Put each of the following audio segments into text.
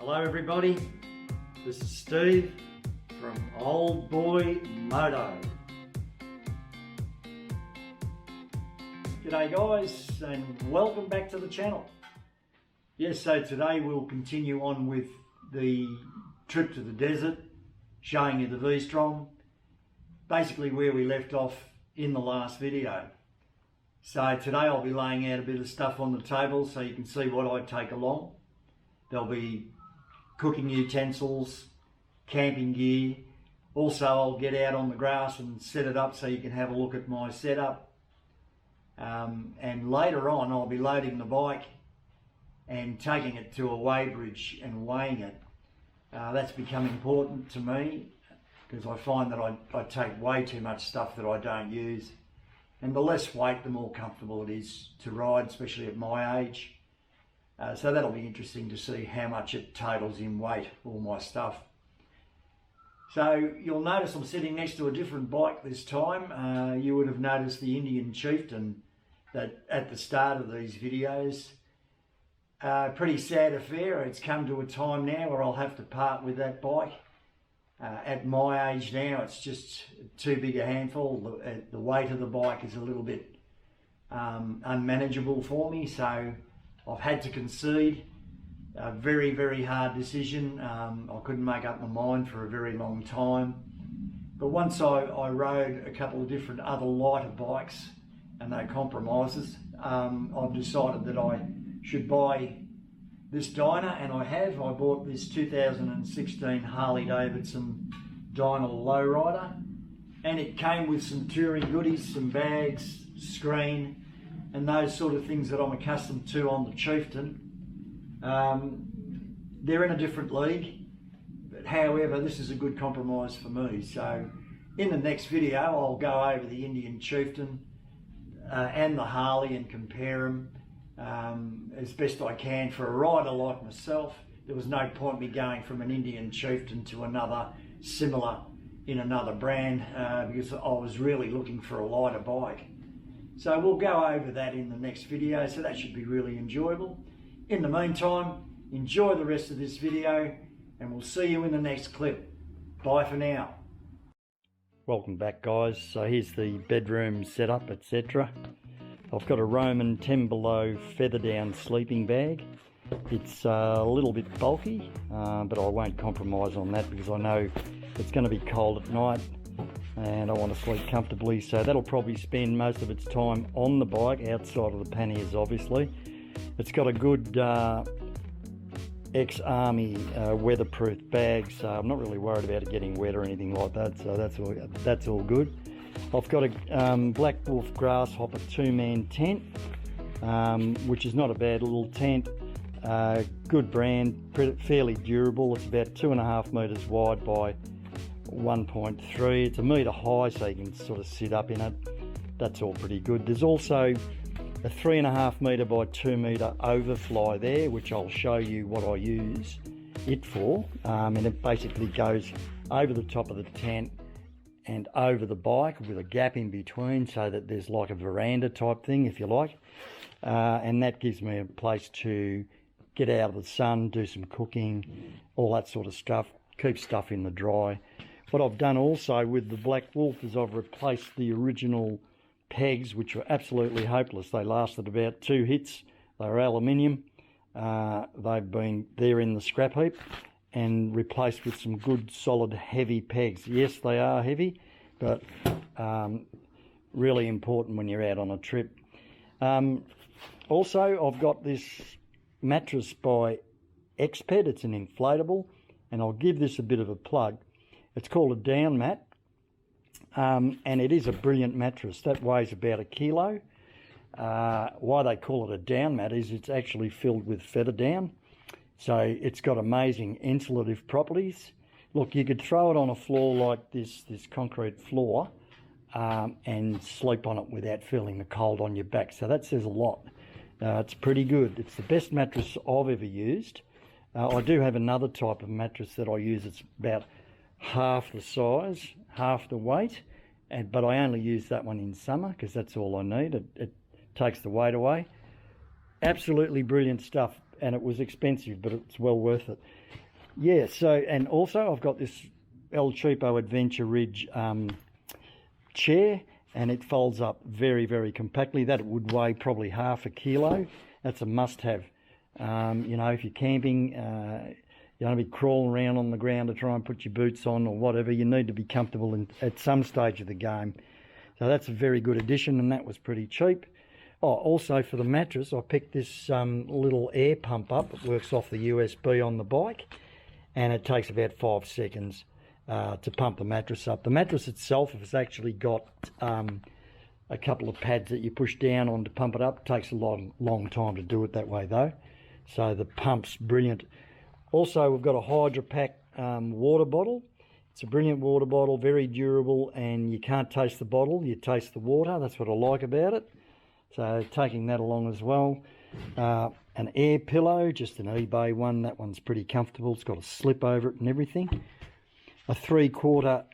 Hello everybody, this is Steve from Old Boy Moto. G'day guys and welcome back to the channel. Yes, so today we'll continue on with the trip to the desert, showing you the V-Strom, basically where we left off in the last video. So today I'll be laying out a bit of stuff on the table so you can see what I take along. There'll be cooking utensils, camping gear. Also I'll get out on the grass and set it up so you can have a look at my setup. And later on I'll be loading the bike and taking it to a weigh bridge and weighing it. That's become important to me because I find that I take way too much stuff that I don't use. And the less weight, the more comfortable it is to ride, especially at my age. So that'll be interesting to see how much it totals in weight, all my stuff. So you'll notice I'm sitting next to a different bike this time. You would have noticed the Indian Chieftain that at the start of these videos. Pretty sad affair. It's come to a time now where I'll have to part with that bike. At my age now, it's just too big a handful. The weight of the bike is a little bit unmanageable for me, so I've had to concede. A very, very hard decision. I couldn't make up my mind for a very long time. But once I rode a couple of different other lighter bikes and no compromises, I've decided that I should buy this dyno, and I have. I bought this 2016 Harley Davidson Dyna Lowrider, and it came with some touring goodies, some bags, screen, and those sort of things that I'm accustomed to on the Chieftain. They're in a different league, but however, this is a good compromise for me. So in the next video, I'll go over the Indian Chieftain and the Harley and compare them as best I can for a rider like myself. There was no point me going from an Indian Chieftain to another similar in another brand because I was really looking for a lighter bike. So we'll go over that in the next video, so that should be really enjoyable. In the meantime, enjoy the rest of this video and we'll see you in the next clip. Bye for now. Welcome back guys. So here's the bedroom setup, etc. I've got a Roman 10 below feather down sleeping bag. It's a little bit bulky, but I won't compromise on that because I know it's going to be cold at night and I want to sleep comfortably, so that'll probably spend most of its time on the bike, outside of the panniers obviously. It's got a good ex-army weatherproof bag, so I'm not really worried about it getting wet or anything like that, so that's all good. I've got a Black Wolf Grasshopper 2-man tent, which is not a bad little tent. Good brand, fairly durable. It's about 2.5 metres wide by 1.3. It's a metre high, so you can sort of sit up in it. That's all pretty good. There's also a 3.5 metre by 2 metre overfly there, which I'll show you what I use it for. And it basically goes over the top of the tent and over the bike with a gap in between, so that there's like a veranda type thing, if you like. And that gives me a place to get out of the sun, do some cooking, all that sort of stuff, keep stuff in the dry. What I've done also with the Black Wolf is I've replaced the original pegs, which were absolutely hopeless. They lasted about 2 hits. They were aluminium. They're in the scrap heap, and replaced with some good solid heavy pegs. Yes, they are heavy, but really important when you're out on a trip. Also, I've got this mattress by Xped. It's an inflatable, and I'll give this a bit of a plug. It's called a down mat, and it is a brilliant mattress. That weighs about 1 kilo. Why they call it a down mat is it's actually filled with feather down. So it's got amazing insulative properties. Look, you could throw it on a floor like this concrete floor, and sleep on it without feeling the cold on your back. So that says a lot. It's pretty good. It's the best mattress I've ever used. I do have another type of mattress that I use. It's about half the size, half the weight, but I only use that one in summer because that's all I need. It takes the weight away. Absolutely brilliant stuff. and it was expensive, but it's well worth it. Yeah, so, and also I've got this El Cheapo Adventure Ridge chair, and it folds up very, very compactly. That would weigh probably half a kilo. That's a must-have. You know, if you're camping, you don't be crawling around on the ground to try and put your boots on or whatever. You need to be comfortable at some stage of the game. So that's a very good addition, and that was pretty cheap. Oh, also for the mattress, I picked this little air pump up. It works off the USB on the bike, and it takes about 5 seconds to pump the mattress up. The mattress itself has actually got a couple of pads that you push down on to pump it up. It takes a long time to do it that way though. So the pump's brilliant. Also, we've got a Hydro Pack water bottle. It's a brilliant water bottle, very durable, and you can't taste the bottle, you taste the water. That's what I like about it. So taking that along as well. An air pillow, just an eBay one. That one's pretty comfortable. It's got a slip over it and everything. A 3/4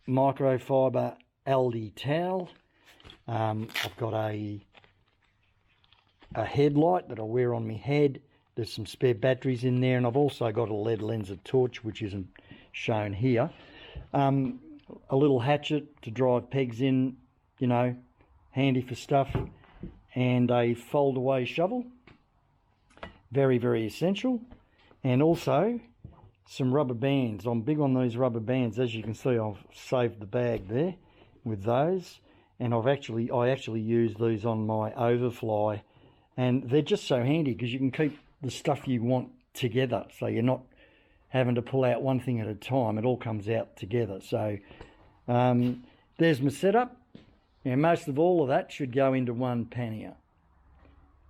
microfiber Aldi towel. I've got a headlight that I wear on my head. There's some spare batteries in there, and I've also got a lead lens torch, which isn't shown here. A little hatchet to drive pegs in, you know, handy for stuff, and a fold away shovel, very, very essential. And also some rubber bands. I'm big on these rubber bands. As you can see, I've saved the bag there with those, and I actually use these on my overfly, and they're just so handy because you can keep the stuff you want together, so you're not having to pull out one thing at a time. It all comes out together. So there's my setup. Now, most of all of that should go into one pannier.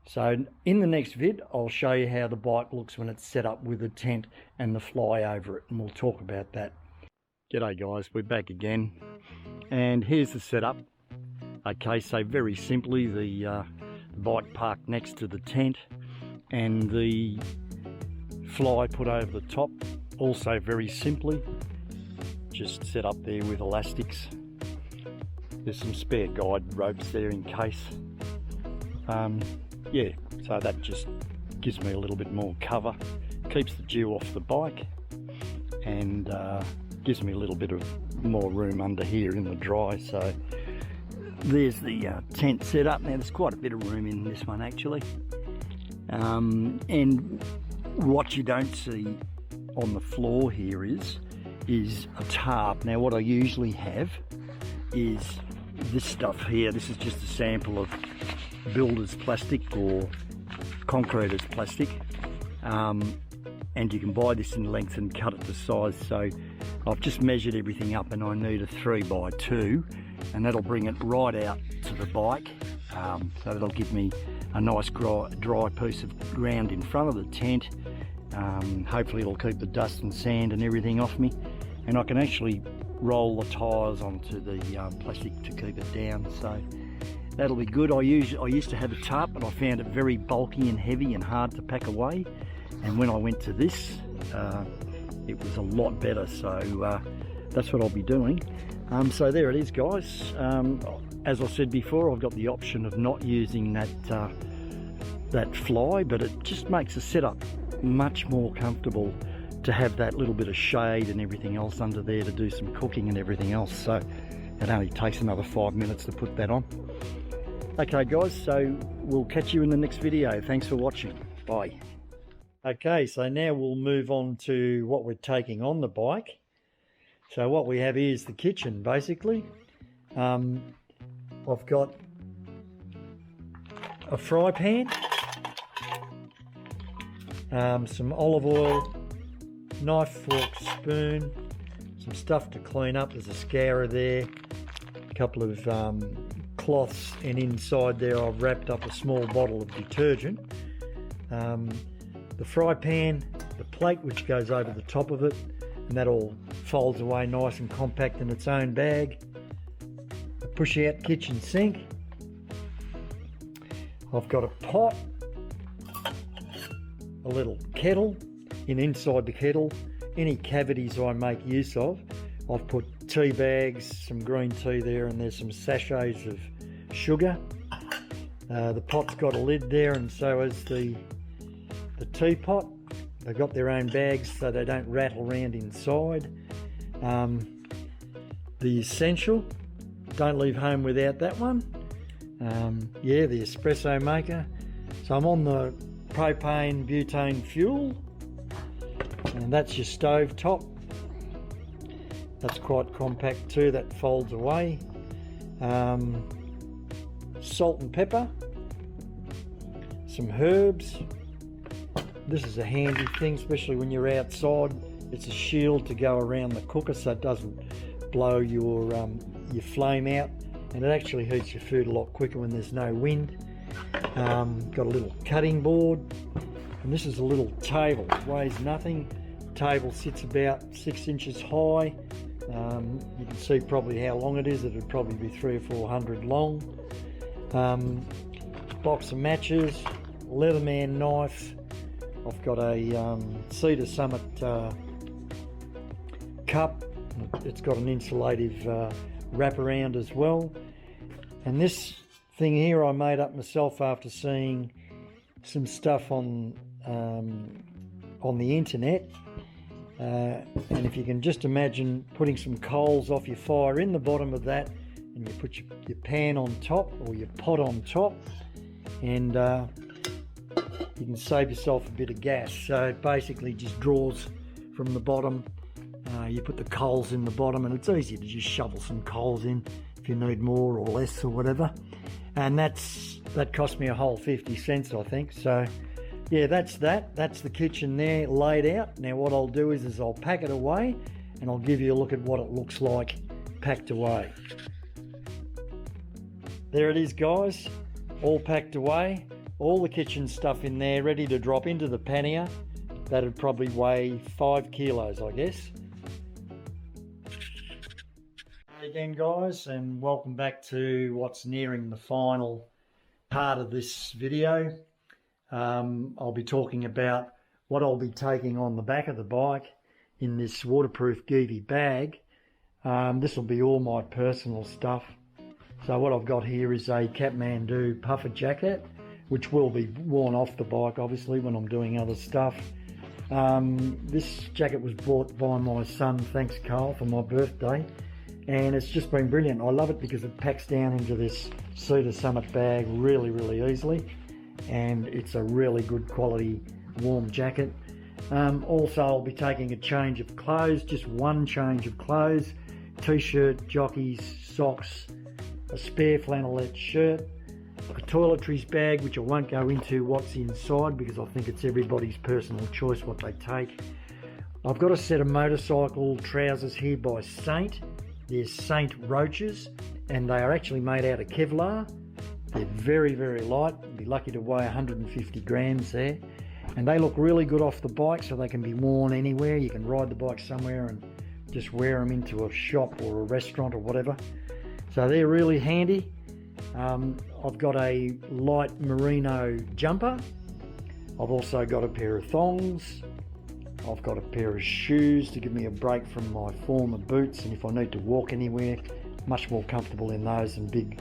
So in the next vid, I'll show you how the bike looks when it's set up with a tent and the fly over it, and we'll talk about that. G'day guys, we're back again, and here's the setup. Okay, so very simply, the bike parked next to the tent, and the fly put over the top. Also very simply, just set up there with elastics. There's some spare guide ropes there in case. Yeah, so that just gives me a little bit more cover, keeps the dew off the bike, and gives me a little bit of more room under here in the dry. So there's the tent set up. Now there's quite a bit of room in this one actually. And what you don't see on the floor here is a tarp. Now what I usually have is this stuff here. This is just a sample of builder's plastic or concreter's plastic, and you can buy this in length and cut it to size. So I've just measured everything up, and I need a 3x2, and that'll bring it right out to the bike. So that'll give me a nice dry piece of ground in front of the tent. Hopefully it'll keep the dust and sand and everything off me, and I can actually roll the tyres onto the plastic to keep it down. So that'll be good. I used to have a tarp, but I found it very bulky and heavy and hard to pack away, and when I went to this, it was a lot better. So that's what I'll be doing. So there it is, guys. As I said before, I've got the option of not using that fly, but it just makes the setup much more comfortable to have that little bit of shade and everything else under there to do some cooking and everything else. So it only takes another 5 minutes to put that on. Okay guys, so we'll catch you in the next video. Thanks for watching. Bye. Okay, so now we'll move on to what we're taking on the bike. So what we have here is the kitchen, basically. I've got a fry pan, some olive oil, knife, fork, spoon, some stuff to clean up. There's a scourer there, a couple of cloths, and inside there I've wrapped up a small bottle of detergent. The fry pan, the plate which goes over the top of it, and that all folds away nice and compact in its own bag. A push-out kitchen sink. I've got a pot, a little kettle, and inside the kettle, any cavities I make use of, I've put tea bags, some green tea there, and there's some sachets of sugar. The pot's got a lid there, and so has the the teapot. They've got their own bags so they don't rattle around inside. The essential, don't leave home without that one. Yeah, the espresso maker. So I'm on the propane butane fuel, and that's your stove top. That's quite compact too, that folds away. Salt and pepper, some herbs. This is a handy thing, especially when you're outside. It's a shield to go around the cooker so it doesn't blow your flame out, and it actually heats your food a lot quicker when there's no wind. Got a little cutting board, and this is a little table. It weighs nothing. The table sits about 6 inches high. You can see probably how long it is. It would probably be 300 or 400 long. Box of matches, Leatherman knife. I've got a Cedar Summit cup. It's got an insulative wraparound as well. And this thing here I made up myself after seeing some stuff on the internet. And if you can just imagine putting some coals off your fire in the bottom of that, and you put your pan on top or your pot on top, and you can save yourself a bit of gas. So it basically just draws from the bottom. You put the coals in the bottom, and it's easy to just shovel some coals in if you need more or less or whatever. And that cost me a whole 50 cents, I think. So yeah, that's the kitchen there laid out. Now what I'll do is I'll pack it away, and I'll give you a look at what it looks like packed away. There it is, guys, all packed away. All the kitchen stuff in there ready to drop into the pannier. That'd probably weigh 5 kilos, I guess. Hey again, guys, and welcome back to what's nearing the final part of this video. I'll be talking about what I'll be taking on the back of the bike in this waterproof Geevy bag. This will be all my personal stuff. So what I've got here is a Kathmandu puffer jacket, which will be worn off the bike obviously when I'm doing other stuff. This jacket was bought by my son, thanks Carl, for my birthday, and it's just been brilliant. I love it because it packs down into this Cedar Summit bag really, really easily, and it's a really good quality warm jacket. Also I'll be taking a change of clothes, just one change of clothes, t-shirt, jockeys, socks, a spare flannelette shirt, a toiletries bag, which I won't go into what's inside because I think it's everybody's personal choice what they take. I've got a set of motorcycle trousers here by Saint. They're Saint roaches, and they are actually made out of Kevlar. They're very, very light. You'll be lucky to weigh 150 grams there. And they look really good off the bike, so they can be worn anywhere. You can ride the bike somewhere and just wear them into a shop or a restaurant or whatever. So they're really handy. I've got a light merino jumper. I've also got a pair of thongs. I've got a pair of shoes to give me a break from my former boots, and if I need to walk anywhere, much more comfortable in those than big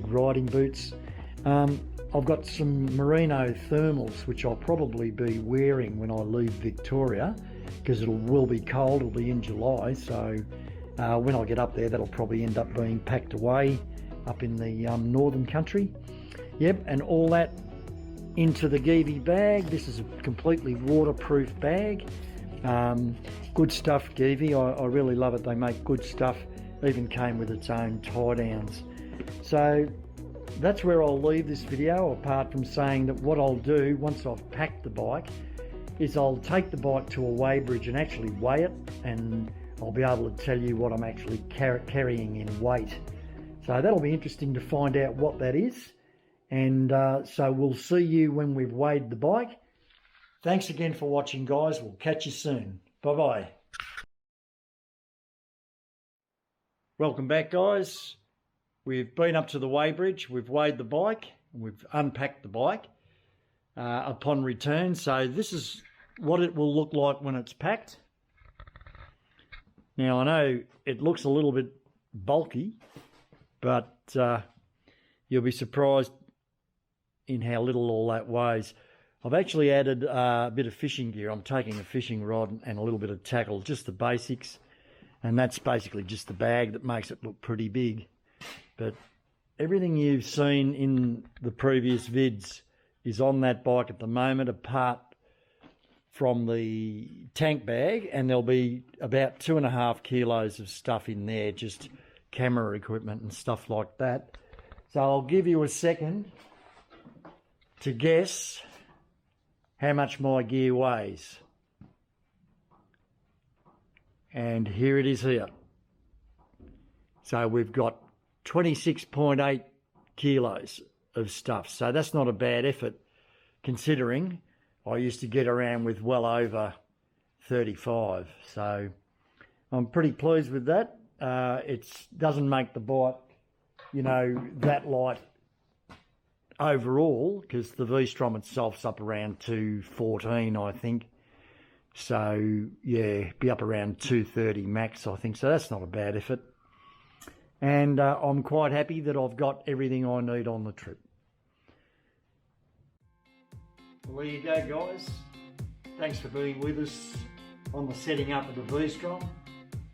riding boots. I've got some merino thermals, which I'll probably be wearing when I leave Victoria, because it will be cold. It'll be in July, so when I get up there, that'll probably end up being packed away up in the northern country. Yep, and all that into the Geevy bag. This is a completely waterproof bag. Good stuff, Geevy. I really love it. They make good stuff. Even came with its own tie downs. So that's where I'll leave this video, apart from saying that what I'll do once I've packed the bike is I'll take the bike to a weighbridge and actually weigh it, and I'll be able to tell you what I'm actually carrying in weight. So that'll be interesting to find out what that is. And so we'll see you when we've weighed the bike. Thanks again for watching, guys. We'll catch you soon. Bye-bye. Welcome back, guys. We've been up to the weighbridge. We've weighed the bike. We've unpacked the bike upon return. So this is what it will look like when it's packed. Now, I know it looks a little bit bulky, but you'll be surprised in how little all that weighs. I've actually added a bit of fishing gear. I'm taking a fishing rod and a little bit of tackle, just the basics. And that's basically just the bag that makes it look pretty big. But everything you've seen in the previous vids is on that bike at the moment, apart from the tank bag, and there'll be about 2.5 kilos of stuff in there, just camera equipment and stuff like that. So I'll give you a second to guess how much my gear weighs. And here it is here. So we've got 26.8 kilos of stuff. So that's not a bad effort, considering I used to get around with well over 35. So I'm pretty pleased with that. It doesn't make the bike, you know, that light overall, because the V-Strom itself's up around 214, I think. So yeah, be up around 230 max, I think. So that's not a bad effort. And I'm quite happy that I've got everything I need on the trip. Well, there you go, guys. Thanks for being with us on the setting up of the V-Strom.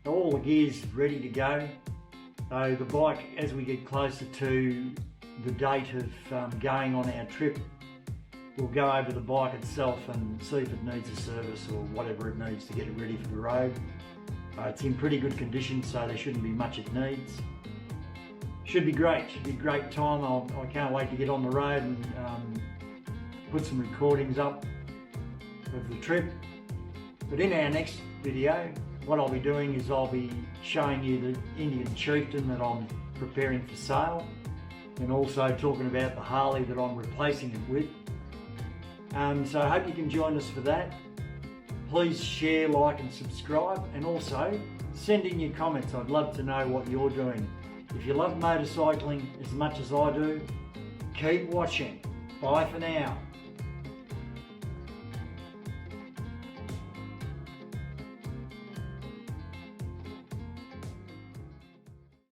All the gear's ready to go. So the bike, as we get closer to the date of going on our trip, we'll go over the bike itself and see if it needs a service or whatever it needs to get it ready for the road. It's in pretty good condition, so there shouldn't be much it needs. Should be great. Should be a great time. I can't wait to get on the road and put some recordings up of the trip. But in our next video, what I'll be doing is I'll be showing you the Indian Chieftain that I'm preparing for sale, and also talking about the Harley that I'm replacing it with. So I hope you can join us for that. Please share, like and subscribe, and also send in your comments. I'd love to know what you're doing. If you love motorcycling as much as I do, keep watching. Bye for now.